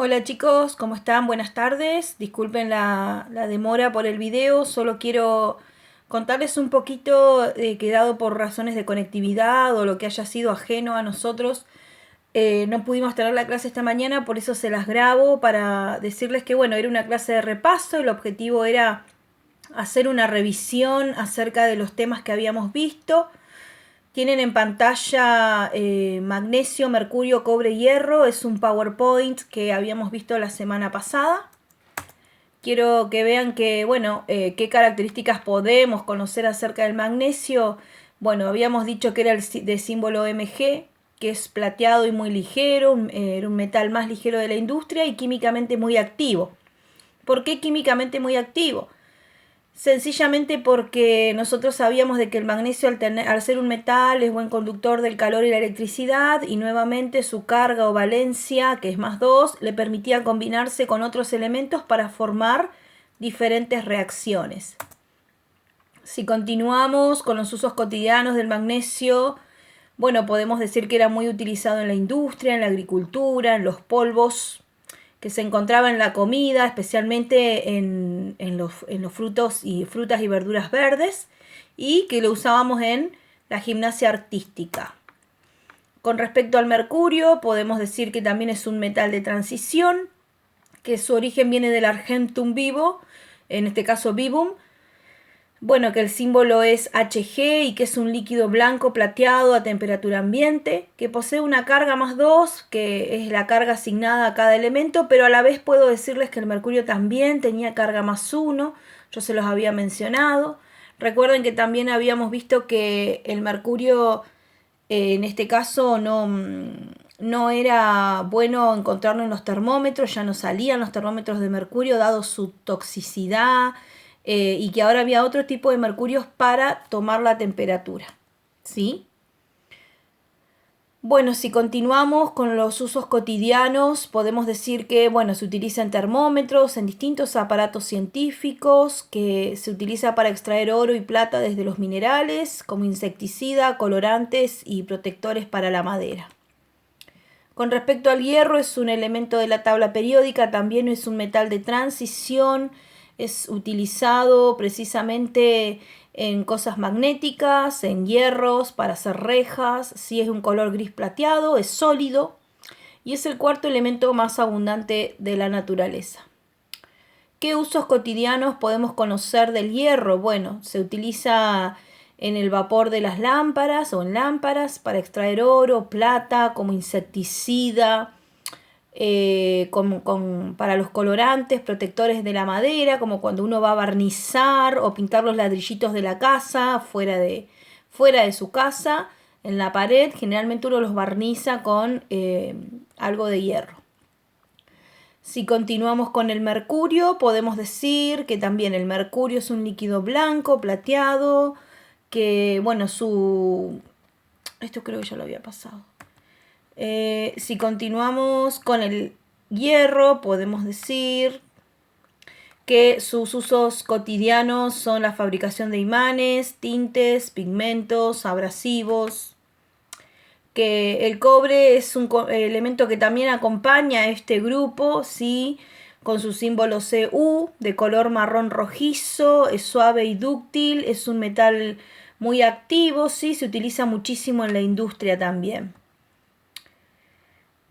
Hola chicos, ¿cómo están? Buenas tardes. Disculpen la demora por el video, solo quiero contarles un poquito que dado por razones de conectividad o lo que haya sido ajeno a nosotros, no pudimos tener la clase esta mañana, por eso se las grabo para decirles que bueno, era una clase de repaso, el objetivo era hacer una revisión acerca de los temas que habíamos visto. Tienen en pantalla magnesio, mercurio, cobre, hierro. Es un PowerPoint que habíamos visto la semana pasada. Quiero que vean que, bueno, qué características podemos conocer acerca del magnesio. Bueno, habíamos dicho que era el de símbolo Mg, que es plateado y muy ligero, era un metal más ligero de la industria y químicamente muy activo. ¿Por qué químicamente muy activo? Sencillamente porque nosotros sabíamos de que el magnesio al ser un metal es buen conductor del calor y la electricidad, y nuevamente su carga o valencia, que es +2, le permitía combinarse con otros elementos para formar diferentes reacciones. Si continuamos con los usos cotidianos del magnesio, bueno, podemos decir que era muy utilizado en la industria, en la agricultura, en los polvos que se encontraba en la comida, especialmente en los frutos y frutas y verduras verdes, y que lo usábamos en la gimnasia artística. Con respecto al mercurio, podemos decir que también es un metal de transición, que su origen viene del argentum vivo, en este caso vivum. Bueno, que el símbolo es Hg y que es un líquido blanco plateado a temperatura ambiente, que posee una carga +2, que es la carga asignada a cada elemento, pero a la vez puedo decirles que el mercurio también tenía carga +1, yo se los había mencionado. Recuerden que también habíamos visto que el mercurio en este caso no era bueno encontrarlo en los termómetros, ya no salían los termómetros de mercurio dado su toxicidad, y que ahora había otro tipo de mercurios para tomar la temperatura, ¿sí? Bueno, si continuamos con los usos cotidianos, podemos decir que, bueno, se utilizan termómetros en distintos aparatos científicos, que se utiliza para extraer oro y plata desde los minerales, como insecticida, colorantes y protectores para la madera. Con respecto al hierro, es un elemento de la tabla periódica, también es un metal de transición, es utilizado precisamente en cosas magnéticas, en hierros, para hacer rejas. Si es un color gris plateado, es sólido y es el cuarto elemento más abundante de la naturaleza. ¿Qué usos cotidianos podemos conocer del hierro? Bueno, se utiliza en el vapor de las lámparas o en lámparas para extraer oro, plata, como insecticida, para los colorantes, protectores de la madera, como cuando uno va a barnizar o pintar los ladrillitos de la casa, fuera de su casa, en la pared, generalmente uno los barniza con algo de hierro. Si continuamos con el mercurio, podemos decir que también el mercurio es un líquido blanco, plateado, que bueno, esto creo que ya lo había pasado. Si continuamos con el hierro, podemos decir que sus usos cotidianos son la fabricación de imanes, tintes, pigmentos, abrasivos. Que el cobre es un elemento que también acompaña a este grupo, ¿sí? Con su símbolo Cu, de color marrón rojizo, es suave y dúctil, es un metal muy activo, ¿sí? Se utiliza muchísimo en la industria también.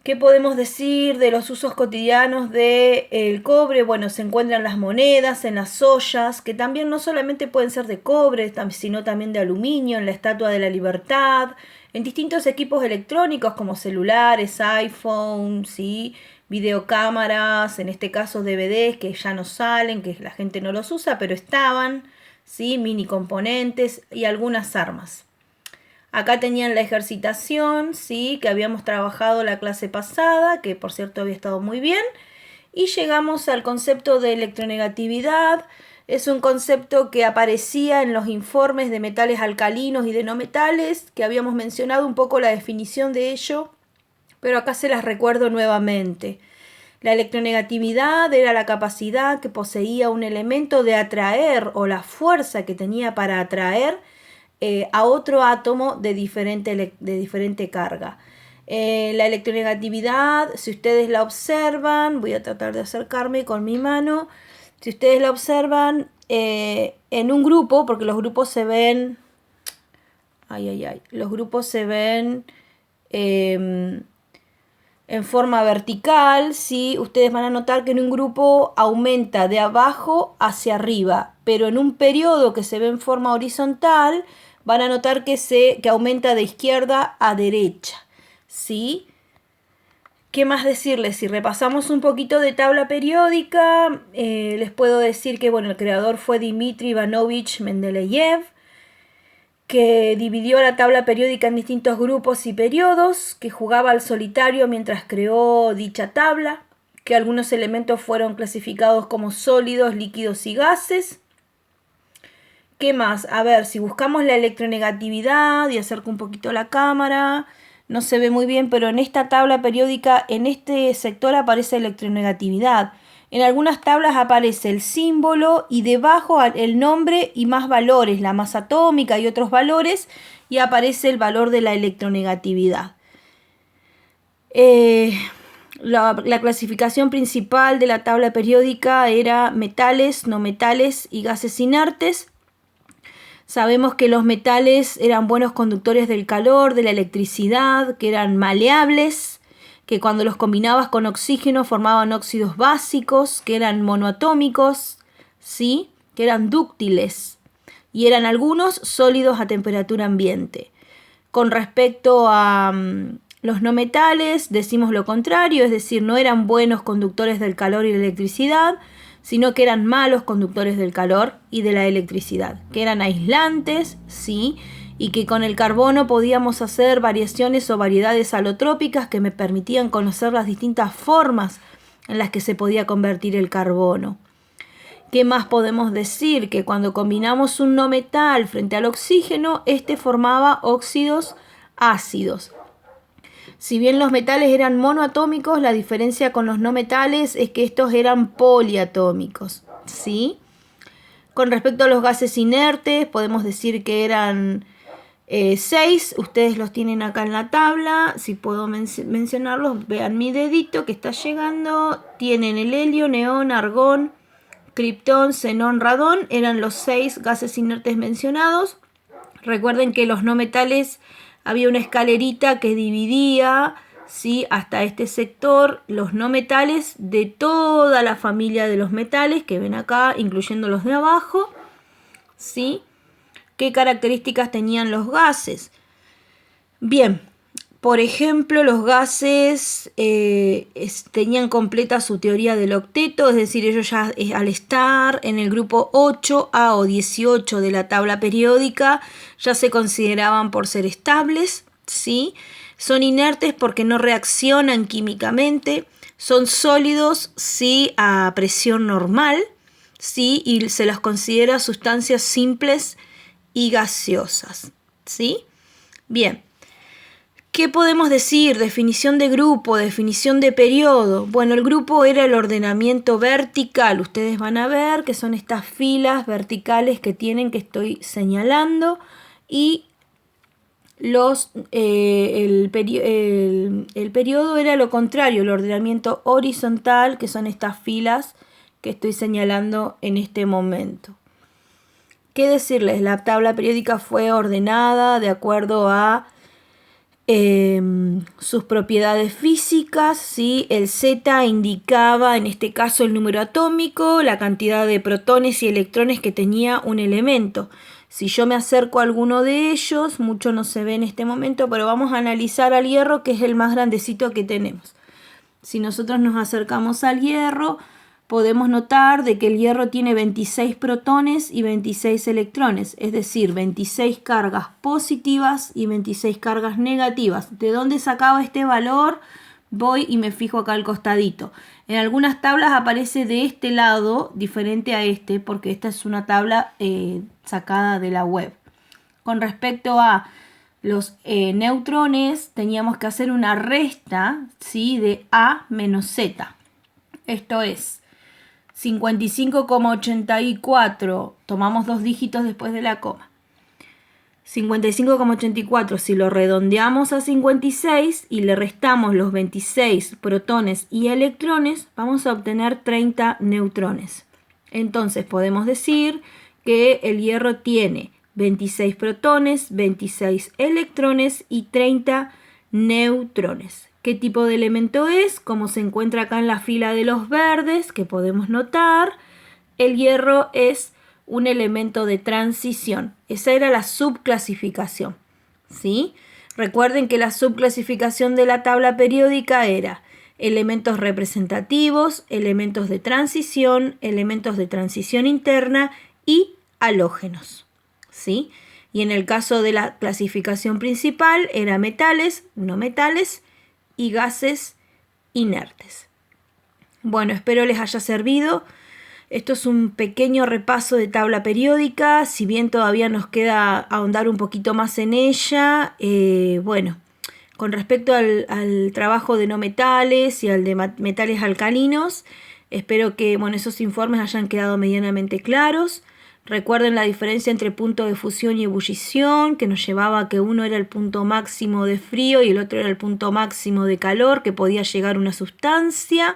¿Qué podemos decir de los usos cotidianos del cobre? Bueno, se encuentran las monedas, en las ollas, que también no solamente pueden ser de cobre, sino también de aluminio, en la Estatua de la Libertad, en distintos equipos electrónicos como celulares, iPhone, ¿sí? Videocámaras, en este caso DVDs que ya no salen, que la gente no los usa, pero estaban, ¿sí? Mini componentes y algunas armas. Acá tenían la ejercitación, ¿sí? Que habíamos trabajado la clase pasada, que por cierto había estado muy bien. Y llegamos al concepto de electronegatividad. Es un concepto que aparecía en los informes de metales alcalinos y de no metales, que habíamos mencionado un poco la definición de ello, pero acá se las recuerdo nuevamente. La electronegatividad era la capacidad que poseía un elemento de atraer, o la fuerza que tenía para atraer a otro átomo de diferente carga. La electronegatividad, si ustedes la observan, voy a tratar de acercarme con mi mano. Si ustedes la observan en un grupo, porque los grupos se ven, los grupos se ven en forma vertical, ¿sí? Ustedes van a notar que en un grupo aumenta de abajo hacia arriba, pero en un periodo que se ve en forma horizontal, van a notar que aumenta de izquierda a derecha, ¿sí? ¿Qué más decirles? Si repasamos un poquito de tabla periódica, les puedo decir que bueno, el creador fue Dmitri Ivanovich Mendeleev, que dividió la tabla periódica en distintos grupos y periodos, que jugaba al solitario mientras creó dicha tabla, que algunos elementos fueron clasificados como sólidos, líquidos y gases. ¿Qué más? A ver, si buscamos la electronegatividad, y acerco un poquito la cámara, no se ve muy bien, pero en esta tabla periódica, en este sector aparece electronegatividad. En algunas tablas aparece el símbolo y debajo el nombre y más valores, la masa atómica y otros valores, y aparece el valor de la electronegatividad. La clasificación principal de la tabla periódica era metales, no metales y gases inertes. Sabemos que los metales eran buenos conductores del calor, de la electricidad, que eran maleables, que cuando los combinabas con oxígeno formaban óxidos básicos, que eran monoatómicos, ¿sí? Que eran dúctiles y eran algunos sólidos a temperatura ambiente. Con respecto a los no metales, decimos lo contrario, es decir, no eran buenos conductores del calor y la electricidad, sino que eran malos conductores del calor y de la electricidad, que eran aislantes, sí, y que con el carbono podíamos hacer variaciones o variedades alotrópicas que me permitían conocer las distintas formas en las que se podía convertir el carbono. ¿Qué más podemos decir? Que cuando combinamos un no metal frente al oxígeno, este formaba óxidos ácidos. Si bien los metales eran monoatómicos, la diferencia con los no metales es que estos eran poliatómicos, ¿sí? Con respecto a los gases inertes, podemos decir que eran 6, ustedes los tienen acá en la tabla, si puedo mencionarlos, vean mi dedito que está llegando, tienen el helio, neón, argón, criptón, xenón, radón, eran los 6 gases inertes mencionados. Recuerden que los no metales había una escalerita que dividía, ¿sí?, hasta este sector los no metales de toda la familia de los metales que ven acá, incluyendo los de abajo, ¿sí? ¿Qué características tenían los gases? Bien, por ejemplo, los gases tenían completa su teoría del octeto, es decir, ellos ya al estar en el grupo 8A o 18 de la tabla periódica ya se consideraban por ser estables, ¿sí? Son inertes porque no reaccionan químicamente, son sólidos, sí, a presión normal, ¿sí? Y se los considera sustancias simples y gaseosas, ¿sí? Bien, ¿qué podemos decir? Definición de grupo, definición de periodo. Bueno, el grupo era el ordenamiento vertical. Ustedes van a ver que son estas filas verticales que tienen que estoy señalando, y el periodo era lo contrario, el ordenamiento horizontal, que son estas filas que estoy señalando en este momento. ¿Qué decirles? La tabla periódica fue ordenada de acuerdo a sus propiedades físicas, ¿sí? El Z indicaba en este caso el número atómico, la cantidad de protones y electrones que tenía un elemento. Si yo me acerco a alguno de ellos, mucho no se ve en este momento, pero vamos a analizar al hierro, que es el más grandecito que tenemos. Si nosotros nos acercamos al hierro, podemos notar de que el hierro tiene 26 protones y 26 electrones, es decir, 26 cargas positivas y 26 cargas negativas. ¿De dónde sacaba este valor? Voy y me fijo acá al costadito. En algunas tablas aparece de este lado, diferente a este, porque esta es una tabla sacada de la web. Con respecto a los neutrones, teníamos que hacer una resta, ¿sí?, de A menos Z. Esto es 55,84, tomamos 2 dígitos después de la coma. 55,84, si lo redondeamos a 56 y le restamos los 26 protones y electrones, vamos a obtener 30 neutrones. Entonces podemos decir que el hierro tiene 26 protones, 26 electrones y 30 neutrones. ¿Qué tipo de elemento es? Como se encuentra acá en la fila de los verdes, que podemos notar, el hierro es un elemento de transición. Esa era la subclasificación, ¿sí? Recuerden que la subclasificación de la tabla periódica era elementos representativos, elementos de transición interna y halógenos, ¿sí? Y en el caso de la clasificación principal era metales, no metales y gases inertes. Bueno, espero les haya servido. Esto es un pequeño repaso de tabla periódica, si bien todavía nos queda ahondar un poquito más en ella. Bueno, con respecto al trabajo de no metales y al de metales alcalinos, espero que esos informes hayan quedado medianamente claros. Recuerden la diferencia entre punto de fusión y ebullición, que nos llevaba a que uno era el punto máximo de frío y el otro era el punto máximo de calor que podía llegar a una sustancia.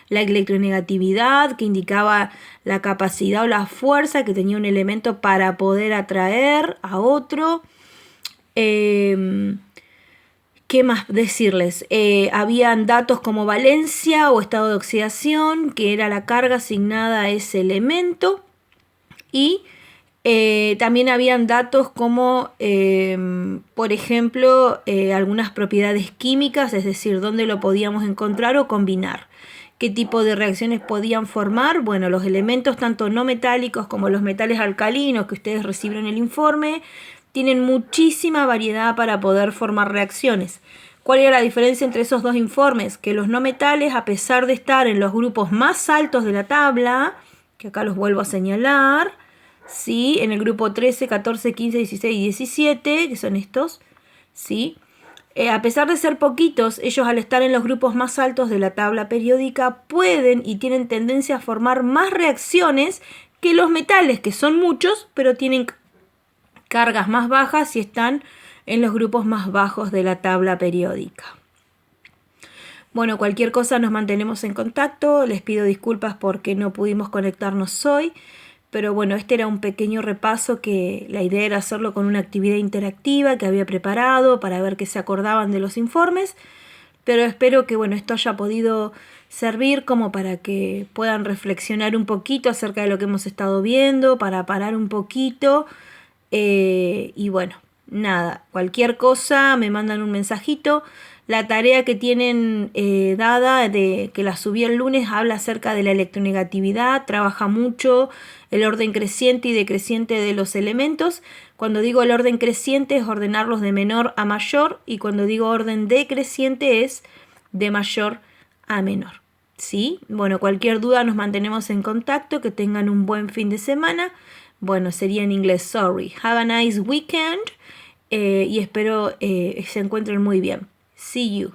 La electronegatividad, que indicaba la capacidad o la fuerza que tenía un elemento para poder atraer a otro. ¿Qué más decirles? Habían datos como valencia o estado de oxidación, que era la carga asignada a ese elemento. Y también habían datos como, por ejemplo, algunas propiedades químicas, es decir, dónde lo podíamos encontrar o combinar. ¿Qué tipo de reacciones podían formar? Bueno, los elementos tanto no metálicos como los metales alcalinos que ustedes reciben en el informe tienen muchísima variedad para poder formar reacciones. ¿Cuál era la diferencia entre esos dos informes? Que los no metales, a pesar de estar en los grupos más altos de la tabla, que acá los vuelvo a señalar, ¿sí? En el grupo 13, 14, 15, 16 y 17, que son estos, ¿sí? A pesar de ser poquitos, ellos al estar en los grupos más altos de la tabla periódica pueden y tienen tendencia a formar más reacciones que los metales, que son muchos, pero tienen cargas más bajas y están en los grupos más bajos de la tabla periódica. Bueno, cualquier cosa nos mantenemos en contacto. Les pido disculpas porque no pudimos conectarnos hoy. Pero bueno, este era un pequeño repaso que la idea era hacerlo con una actividad interactiva que había preparado para ver qué se acordaban de los informes. Pero espero que esto haya podido servir como para que puedan reflexionar un poquito acerca de lo que hemos estado viendo, para parar un poquito. Y bueno, nada, cualquier cosa me mandan un mensajito. La tarea que tienen dada, de que la subí el lunes, habla acerca de la electronegatividad, trabaja mucho el orden creciente y decreciente de los elementos. Cuando digo el orden creciente es ordenarlos de menor a mayor, y cuando digo orden decreciente es de mayor a menor, ¿sí? Bueno, cualquier duda nos mantenemos en contacto, que tengan un buen fin de semana. Bueno, sería en inglés, sorry. Have a nice weekend y espero se encuentren muy bien. See you.